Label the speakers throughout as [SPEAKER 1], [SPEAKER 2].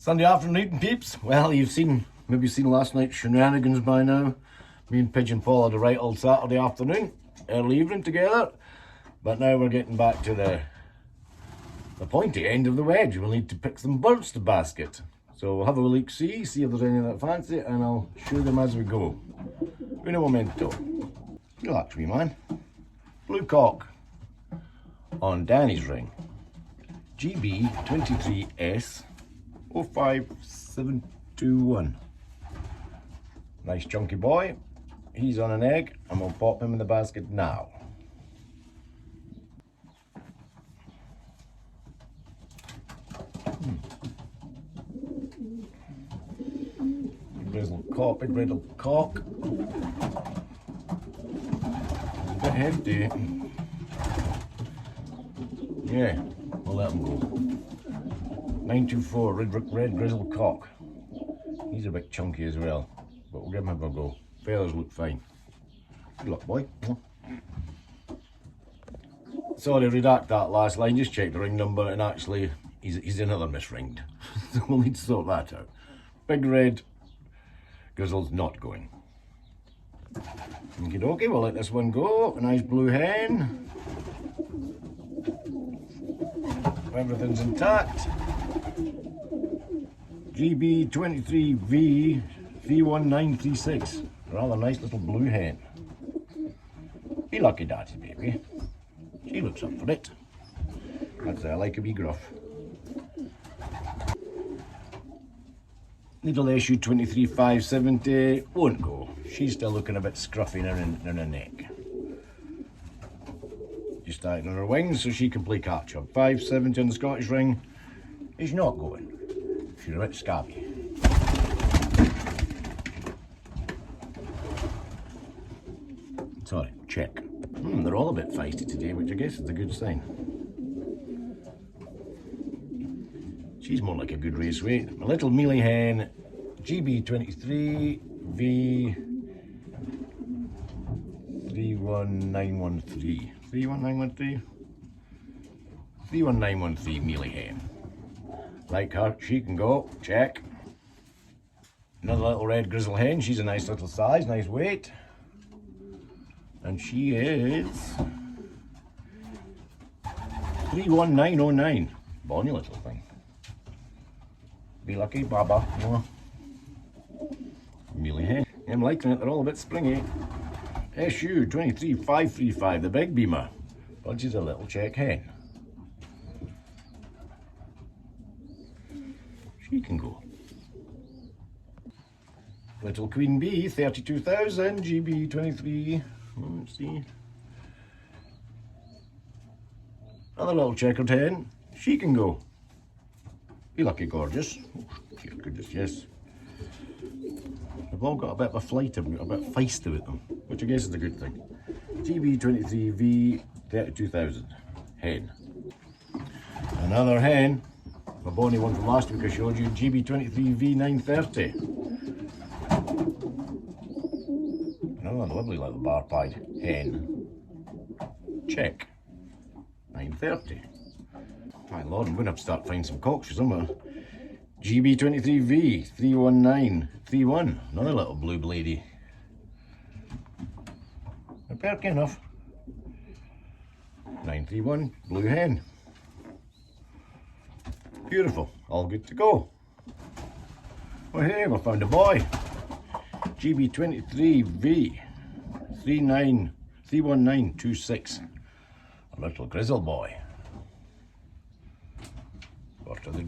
[SPEAKER 1] Sunday afternoon, peeps. Well, maybe seen last night's shenanigans by now. Me and Pigeon Paul had a right old Saturday afternoon, early evening together. But now we're getting back to the pointy end of the wedge. We'll need to pick some birds to basket. So we'll have a look, see if there's any that fancy, and I'll show them as we go. Uno momento. Relax, wee man. Blue cock on Danny's ring. GB23S 05721. Nice chunky boy. He's on an egg, and we'll pop him in the basket now. Big riddle cock. A bit hefty. Yeah, we'll let him go. 924 red grizzle cock. He's a bit chunky as well, but we'll give him a go. Feathers look fine. Good luck, boy. Sorry, redact that last line. Just check the ring number, and actually, he's another misringed. So we'll need to sort that out. Big red grizzle's not going. Okie dokie, we'll let this one go. A nice blue hen. Everything's intact. GB23V 31936. Rather nice little blue hen. Be lucky, daddy, baby. She looks up for it. That's like a wee gruff. Needle issue 23570 won't go. She's still looking a bit scruffy in her neck. Just tightening her wings so she can play catch up. 570 on the Scottish ring is not going. She's a bit scabby. Sorry, check. They're all a bit feisty today, which I guess is a good sign. She's more like a good race weight. A little mealy hen, GB23V 31913. 31913? 31913 mealy hen. Like her, she can go. Check. Another little red grizzle hen. She's a nice little size, nice weight. And she is 31909. Bonny little thing. Be lucky, Baba. No. Mealy hen. I'm liking it, they're all a bit springy. SU 23535, the big beamer. Bunches a little check hen. She can go. Little queen bee, 32,000, GB23. Let's see. Another little checkered hen. She can go. Be lucky, gorgeous. Oh, dear goodness, yes. They've all got a bit of a flight about them, a bit feist about them, which I guess is a good thing. GB23V 32,000. Hen. Another hen. A bonny one from last week I showed you. GB23V 930. Another lovely little bar-pied hen. Check. 930. My lord, I'm going to have to start finding some cocks for somewhere. GB23V 31931. Another little blue bladey. They're perky enough. 931 blue hen. Beautiful. All good to go. Well, hey, we found a boy. GB23V 31926. A little grizzle boy. What are the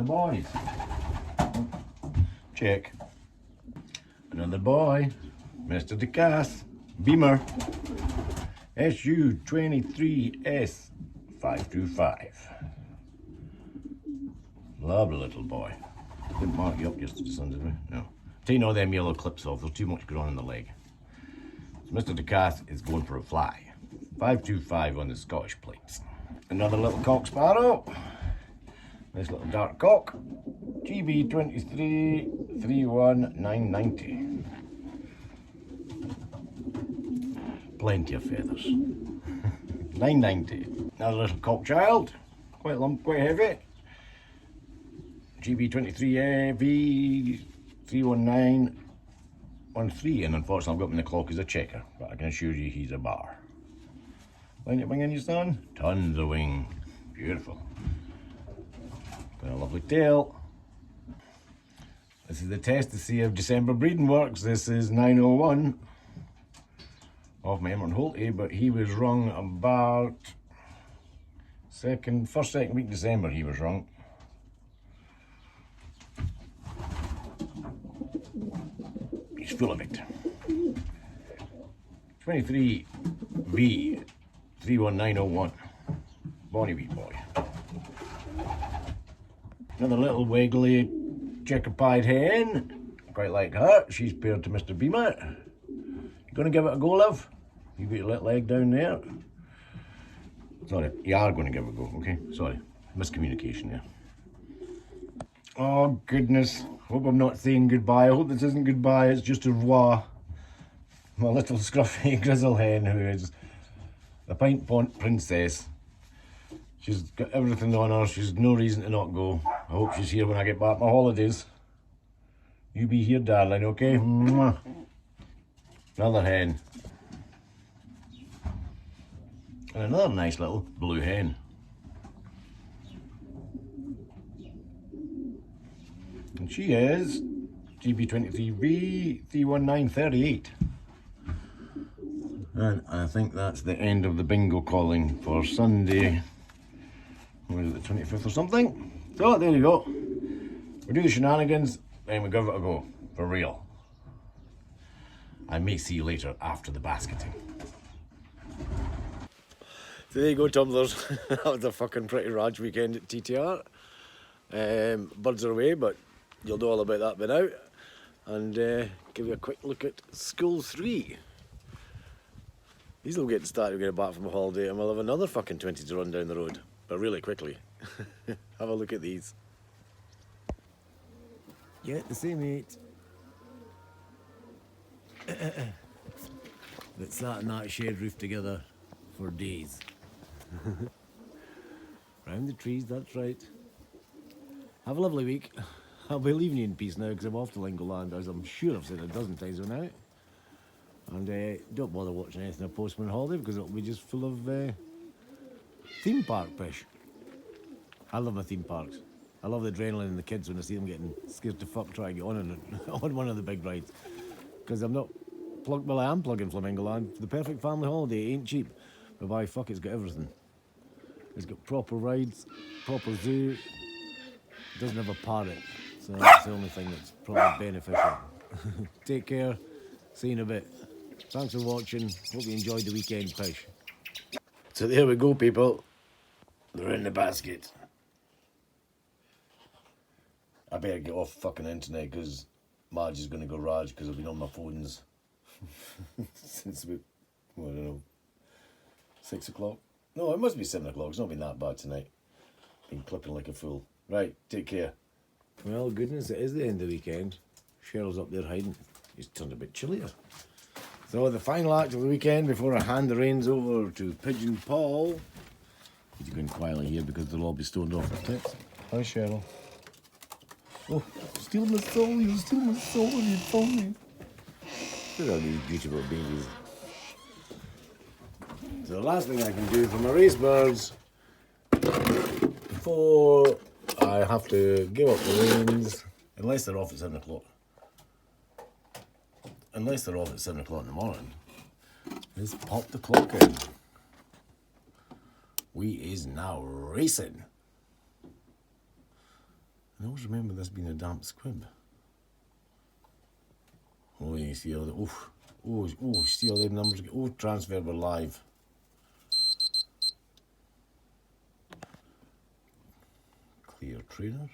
[SPEAKER 1] boys? Check. Another boy. Mr. DeCass. Beamer. SU23S 525. Lovely little boy. Didn't mark you up yesterday, son, did we? No. Take all them yellow clips off. There's too much going on in the leg. So Mr. DeCass is going for a fly. 525 on the Scottish plates. Another little cock sparrow. Nice little dark cock. GB23 31990. Plenty of feathers. 990. Another little cock child. Quite lump, quite heavy. GB23V31913, and unfortunately I've got him in the clock as a checker, but I can assure you he's a bar. Line it wing in you, son? Tons of wing. Beautiful. Got a lovely tail. This is the test to see if December breeding works. This is 901 off my Emerald Holty, but he was wrong about first, second week December he was wrong. He's full of it. 23V31901. Bonny wee boy. Another little wiggly checker-pied hen. Quite like her. She's paired to Mr. Beamer. You gonna give it a go, love? You got your little leg down there. Sorry, you are going to give it a go, okay? Sorry, miscommunication there. Oh goodness, hope I'm not saying goodbye. I hope this isn't goodbye, it's just a revoir. My little scruffy grizzle hen who is the pint pont princess. She's got everything on her, she's no reason to not go. I hope she's here when I get back my holidays. You be here, darling, okay? Mwah. Another hen. And another nice little blue hen. And she is GB23V31938. And I think that's the end of the bingo calling for Sunday. What is it, the 25th or something? So there you go. We do the shenanigans, then we give it a go, for real. I may see you later after the basketing. So there you go, tumblers. That was a fucking pretty ranch weekend at TTR. Birds are away, but you'll know all about that by now. And give you a quick look at School 3. These will get started getting back from a holiday, and we'll have another fucking 20 to run down the road, but really quickly. Have a look at these. Yeah, the same mate. That sat in that shade roof together for days. Round the trees, that's right. Have a lovely week. I'll be leaving you in peace now because I'm off to Lingoland, as I'm sure I've said a dozen times by now. And don't bother watching anything of Postman Holiday because it'll be just full of theme park pish. I love my theme parks. I love the adrenaline in the kids when I see them getting scared to fuck trying to get on on one of the big rides. Because I'm not well, I am plugging Flamingoland. The perfect family holiday. It ain't cheap, but by fuck, it's got everything. It's got proper rides, proper zoo. It doesn't have a parrot, so that's the only thing that's probably beneficial. Take care. See you in a bit. Thanks for watching. Hope you enjoyed the weekend fish. So there we go, people. They're in the basket. I better get off fucking internet because Marge is going to go Raj because I've been on my phones since about, I don't know, 6 o'clock. No, it must be 7 o'clock. It's not been that bad tonight. Been clipping like a fool. Right, take care. Well, goodness, it is the end of the weekend. Cheryl's up there hiding. It's turned a bit chillier. So the final act of the weekend before I hand the reins over to Pigeon Paul. He's going quietly here because they'll all be stoned off their tits. Hi, Cheryl. Oh, steal my soul, you steal my soul, you told me. Look at all these beautiful babies. So the last thing I can do for my race birds before I have to give up the reins, unless they're off at 7 o'clock. Unless they're off at 7 o'clock in the morning, is pop the clock in. We is now racing. I always remember this being a damp squib. Oh, you see all the, see all the numbers. Oh, transfer were live. Clear trainer.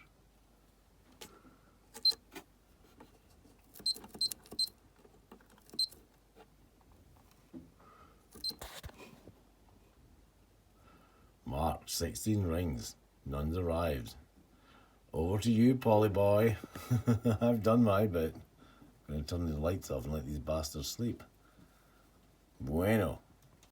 [SPEAKER 1] Mark, 16 rings. None's arrived. Over to you, Polly boy. I've done my bit. I'm going to turn the lights off and let these bastards sleep. Bueno.